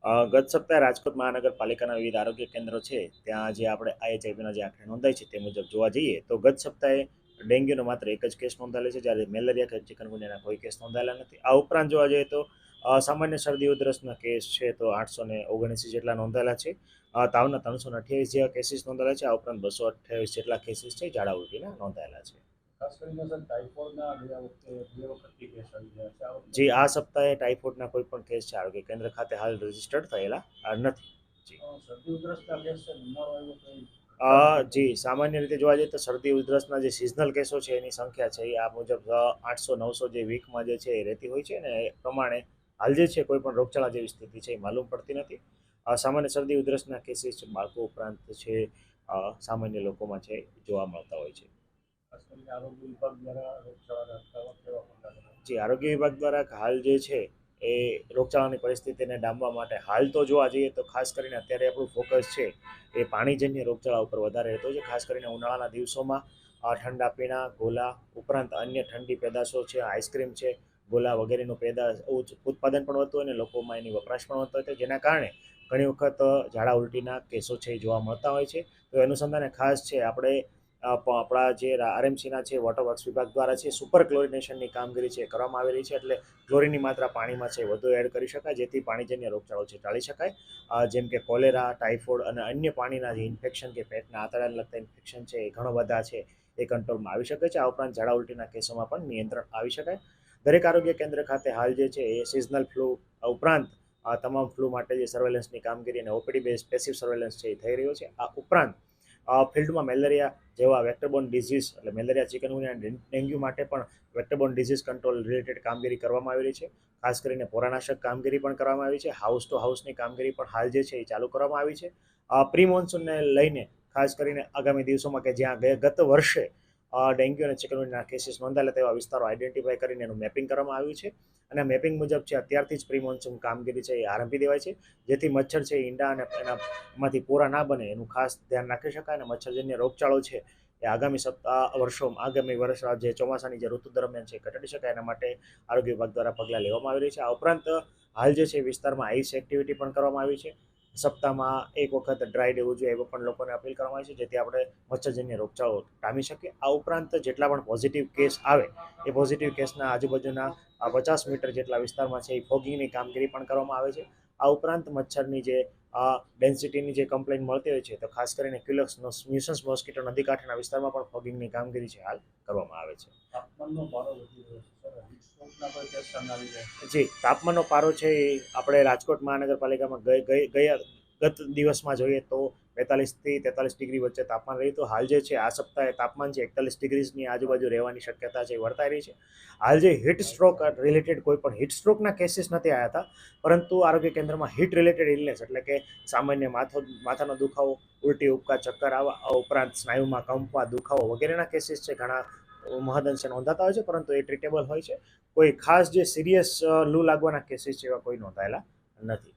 ગત સપ્તાહે રાજકોટ મહાનગરપાલિકાના વિવિધ આરોગ્ય કેન્દ્રો છે ત્યાં જે આપણે IHIVના જે આંકડા નોંધાય છે તે મુજબ જોવા જઈએ તો ગત સપ્તાહે ડેન્ગ્યુનો માત્ર એક જ કેસ નોંધાયેલો છે, જ્યારે મેલેરિયા કે ચિકનગુનિયાના કોઈ કેસ નોંધાયેલા નથી. આ ઉપરાંત જોવા જઈએ તો સામાન્ય શરદી ઉધરસના કેસ છે તો 879 જેટલા નોંધાયેલા છે. તાવના 328 જેવા કેસીસ નોંધાયેલા છે. આ ઉપરાંત 228 જેટલા કેસીસ છે ઝાડા ઉલટીના નોંધાયેલા છે. ખાસ કરીને સર ટાઇફોઇડના બે વખતથી કેસ આવી ગયા છે. જે આ સપ્તાહે ટાઇફોઇડના કોઈ પણ કેસ છે આરોગ્ય કેન્દ્ર ખાતે હાલ રજીસ્ટર્ડ થયેલા નથી. જી શરદી ઉધરસના કેસ છે ઉનાળો આવ્યો જી સામાન્ય રીતે જોવા જઈએ તો શરદી ઉધરસના જે સિઝનલ કેસો છે એની સંખ્યા છે એ આ મુજબ 800-900 જે વીકમાં જે છે એ રહેતી હોય છે, ને એ પ્રમાણે હાલ જે છે કોઈ પણ રોગચાળા જેવી સ્થિતિ છે એ માલુમ પડતી નથી. સામાન્ય શરદી ઉધરસના કેસીસ બાળકો ઉપરાંત છે સામાન્ય લોકોમાં છે જોવા મળતા હોય છે. ખાસ કરીને આરોગ્ય વિભાગ દ્વારા રોગચાળાને અટકાવવા કેવા પગલાં જે આરોગ્ય વિભાગ દ્વારા હાલ જે છે એ રોગચાળાની પરિસ્થિતિને ડામવા માટે હાલ તો જોવા જઈએ તો ખાસ કરીને અત્યારે આપણું ફોકસ છે એ પાણીજન્ય રોગચાળા ઉપર વધારે રહેતો છે. ખાસ કરીને ઉનાળાના દિવસોમાં ઠંડા પીણા, ગોલા ઉપરાંત અન્ય ઠંડી પેદાશો છે, આઈસ્ક્રીમ છે, ગોલા વગેરેનું ઉત્પાદન પણ વધતું હોય અને લોકોમાં એની વપરાશ પણ વધતો હોય, જેના કારણે ઘણી વખત ઝાડા ઉલટીના કેસો છે એ જોવા મળતા હોય છે. તો અનુસંધાને ખાસ છે આપણે આપણા જે RMCના છે વોટર વર્ક્સ વિભાગ દ્વારા છે સુપર ક્લોરિનેશનની કામગીરી છે કરવામાં આવેલી છે, એટલે ક્લોરિનની માત્રા પાણીમાં છે વધુ એડ કરી શકાય જેથી પાણીજન્ય રોગચાળો છે ટાળી શકાય. જેમ કે કોલેરા, ટાઇફોઇડ અને અન્ય પાણીના જે ઇન્ફેક્શન કે પેટના આંતરડાને લગતા ઇન્ફેક્શન છે એ ઘણા બધા છે એ કંટ્રોલમાં આવી શકે છે. આ ઉપરાંત ઝાડા ઉલટીના કેસોમાં પણ નિયંત્રણ આવી શકાય. દરેક આરોગ્ય કેન્દ્ર ખાતે હાલ જે છે એ સિઝનલ ફ્લૂ ઉપરાંત તમામ ફ્લૂ માટે જે સર્વેલન્સની કામગીરી અને OPD બેઝ પેસિવ સર્વેલન્સ છે એ થઈ રહ્યો છે. આ ઉપરાંત ફિલ્ડમાં મેલેરિયા જેવા વેક્ટરબોર્ન ડિઝીઝ એટલે મેલેરિયા, ચિકનગુનિયા અને ડેન્ગ્યુ માટે પણ વેક્ટરબોર્ન ડિઝીઝ કંટ્રોલ રિલેટેડ કામગીરી કરવામાં આવેલી છે. ખાસ કરીને પોરાનાશક કામગીરી પણ કરવામાં આવી છે. હાઉસ ટુ હાઉસની કામગીરી પણ હાલ જે છે એ ચાલુ કરવામાં આવી છે. પ્રી મોન્સૂનને લઈને ખાસ કરીને આગામી દિવસોમાં કે જ્યાં ગત વર્ષે ડેન્ગ્યુ અને ચિકનગુનિયાના કેસીસ નોંધાયેલા તેવા વિસ્તારો આઈડેન્ટિફાઈ કરીને એનું મેપિંગ કરવામાં આવ્યું છે, અને મેપિંગ મુજબ છે અત્યારથી જ પ્રી મોન્સૂન કામગીરી છે એ આરંભી દેવાય છે, જેથી મચ્છર છે ઈંડા અને એનામાંથી પૂરા ના બને એનું ખાસ ધ્યાન રાખી શકાય અને મચ્છરજન્ય રોગચાળો છે એ આગામી વર્ષ જે ચોમાસાની જે ઋતુ દરમિયાન છે ઘટાડી શકાય એના માટે આરોગ્ય વિભાગ દ્વારા પગલાં લેવામાં આવી રહી છે. આ ઉપરાંત હાલ જે છે વિસ્તારમાં આઈસ એક્ટિવિટી પણ કરવામાં આવી છે. સપ્તાહમાં એક વખત ડ્રાય ડે ઉજવે એવો પણ લોકોને અપીલ કરવામાં આવી છે, જેથી આપણે મચ્છરજન્ય રોગચાળો ટામી શકીએ. આ ઉપરાંત જેટલા પણ પોઝિટિવ કેસ આવે એ પોઝિટિવ કેસના આજુબાજુના 50 મીટર જેટલા વિસ્તારમાં છે એ ફોગિંગની કામગીરી પણ કરવામાં આવે છે. આ ઉપરાંત મચ્છરની જે ડેન્સિટીની જે કમ્પ્લેન મળતી હોય છે તો ખાસ કરીને ક્યુલેક્સ ન્યુસન્સ મોસ્કીટો નદી કાંઠાના વિસ્તારમાં પણ ફોગિંગની કામગીરી છે હાલ કરવામાં આવે છે. તાપમાનનો પારો વધી રહ્યો છે સર, હીટ સ્ટ્રોકના કોઈ કેસ સામે આવી જાય? જી તાપમાનનો પારો છે એ આપણે રાજકોટ મહાનગરપાલિકામાં ગત દિવસમાં જોઈએ તો 45 થી 43 ડિગ્રી વચ્ચે તાપમાન રહ્યું હતું. હાલ જે છે આ સપ્તાહે તાપમાન છે 41 ડિગ્રીની આજુબાજુ રહેવાની શક્યતા છે વર્તાઈ રહી છે. હાલ જે હીટ સ્ટ્રોક રિલેટેડ કોઈ પણ હીટ સ્ટ્રોકના કેસીસ નથી આવ્યા હતા, પરંતુ આરોગ્ય કેન્દ્રમાં હીટ રિલેટેડ ઇલનેસ એટલે કે સામાન્ય માથાનો દુખાવો, ઉલટી, ઉપકા, ચક્કર આવવા ઉપરાંત સ્નાયુમાં કંપવા, દુખાવો વગેરેના કેસીસ છે ઘણા મહદઅંશે નોંધાતા હોય છે, પરંતુ એ ટ્રીટેબલ હોય છે. કોઈ ખાસ જે સિરિયસ લૂ લાગવાના કેસીસ જેવા કોઈ નોંધાયેલા નથી.